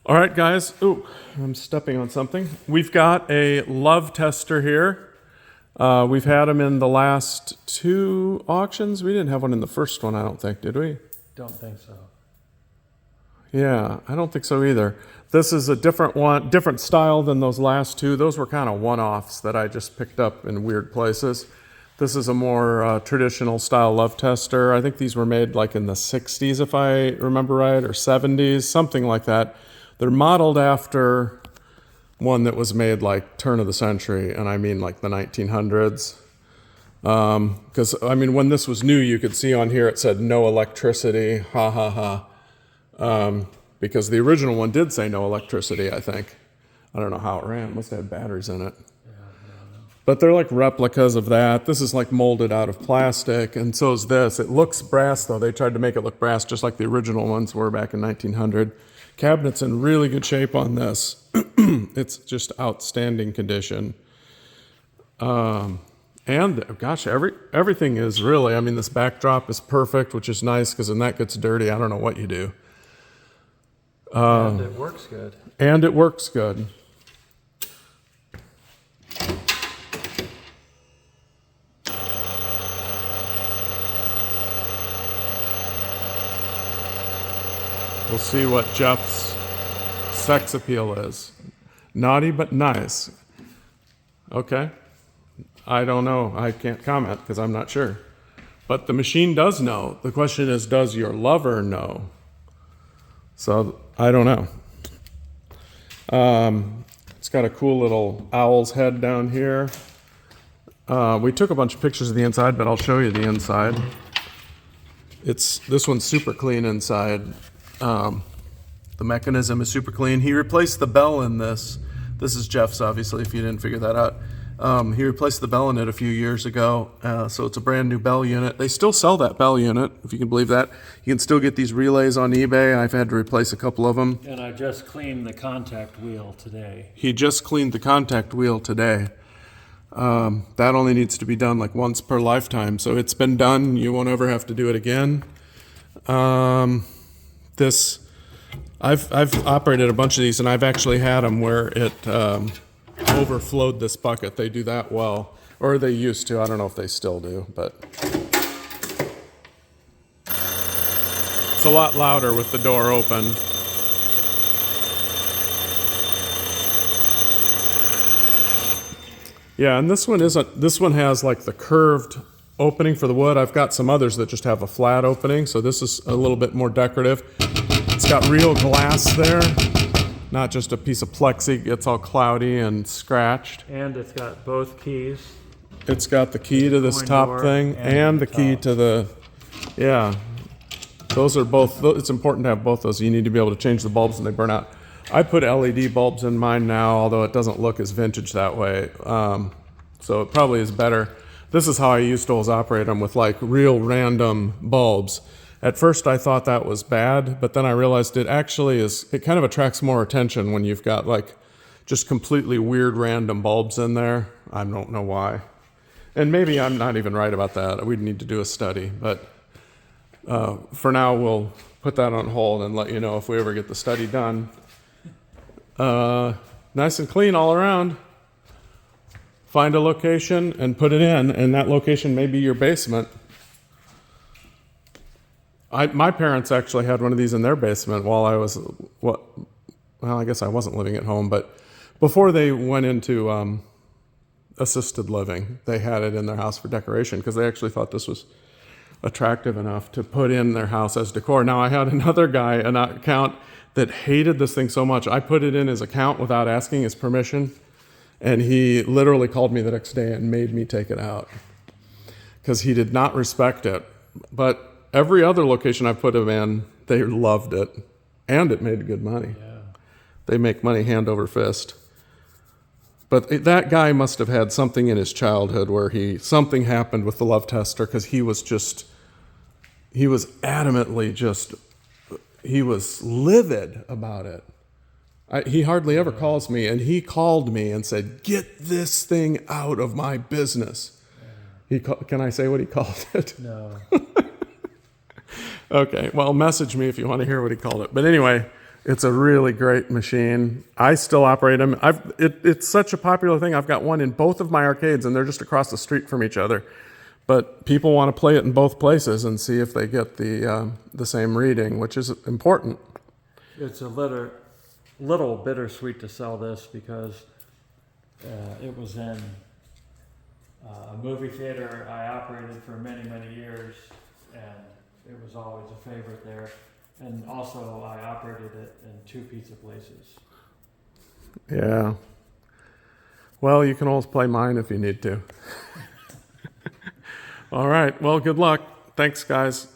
All right, guys. Ooh, I'm stepping on something. We've got a love tester here. We've had them in the last 2 auctions. We didn't have one in the first one, I don't think, did we? Don't think so. Yeah, I don't think so either. This is a different one, different style than those last 2. Those were kind of one-offs that I just picked up in weird places. This is a more traditional style love tester. I think these were made like in the 60s, if I remember right, or 70s, something like that. They're modeled after one that was made like turn of the century, and I mean like the 1900s. Because, I mean, when this was new, you could see on here it said no electricity, ha ha ha. Because the original one did say no electricity, I think. I don't know how it ran. It must have had batteries in it. But they're like replicas of that. This is like molded out of plastic, and so is this. It looks brass, though. They tried to make it look brass just like the original ones were back in 1900. Cabinet's in really good shape on this. It's just outstanding condition. And gosh, everything is really, I mean, this backdrop is perfect, which is nice because when that gets dirty, I don't know what you do. And it works good. And it works good. We'll see what Jeff's sex appeal is. Naughty but nice. Okay. I don't know. I can't comment because I'm not sure. But the machine does know. The question is, does your lover know? So I don't know. It's got a cool little owl's head down here. We took a bunch of pictures of the inside, but I'll show you the inside. This one's super clean inside. The mechanism is super clean. He replaced the bell in this. This is Jeff's, obviously, if you didn't figure that out. He replaced the bell in it a few years ago, so it's a brand new bell unit. They still sell that bell unit, if you can believe that. You can still get these relays on eBay. I've had to replace a couple of them. And I just cleaned the contact wheel today. He just cleaned the contact wheel today. That only needs to be done like once per lifetime, so it's been done. You won't ever have to do it again. I've operated a bunch of these, and I've actually had them where it overflowed this bucket. They do that well, or they used to. I don't know if they still do, but it's a lot louder with the door open. Yeah, and this one isn't. This one has like the curved opening for the wood. I've got some others that just have a flat opening, so this is a little bit more decorative. It's got real glass there, not just a piece of plexi. It's all cloudy and scratched. And it's got both keys. It's got the key to this top thing and the key to the, yeah. Those are both, it's important to have both those. You need to be able to change the bulbs when they burn out. I put LED bulbs in mine now, although it doesn't look as vintage that way. So it probably is better. This is how I used to always operate them, with like real random bulbs. At first I thought that was bad, but then I realized it actually is, it kind of attracts more attention when you've got like just completely weird random bulbs in there. I don't know why. And maybe I'm not even right about that. We'd need to do a study, but for now we'll put that on hold and let you know if we ever get the study done. Nice and clean all around. Find a location and put it in, and that location may be your basement. My parents actually had one of these in their basement while I was, well, I guess I wasn't living at home, but before they went into assisted living, they had it in their house for decoration because they actually thought this was attractive enough to put in their house as decor. Now, I had another guy, an account, that hated this thing so much. I put it in his account without asking his permission, and he literally called me the next day and made me take it out because he did not respect it. But every other location I put him in, they loved it, and it made good money. Yeah. They make money hand over fist. But that guy must have had something in his childhood where something happened with the love tester, because he was adamantly he was livid about it. He hardly ever calls me, and he called me and said, "Get this thing out of my business." Yeah. Can I say what he called it? No. Okay, well, message me if you want to hear what he called it. But anyway, It's a really great machine. I still operate them. It's such a popular thing. I've got one in both of my arcades, and they're just across the street from each other. But people want to play it in both places and see if they get the same reading, which is important. It's a little bittersweet to sell this because it was in a movie theater I operated for many, many years, and it was always a favorite there. And also, I operated it in 2 pizza places. Yeah. Well, you can always play mine if you need to. All right. Well, good luck. Thanks, guys.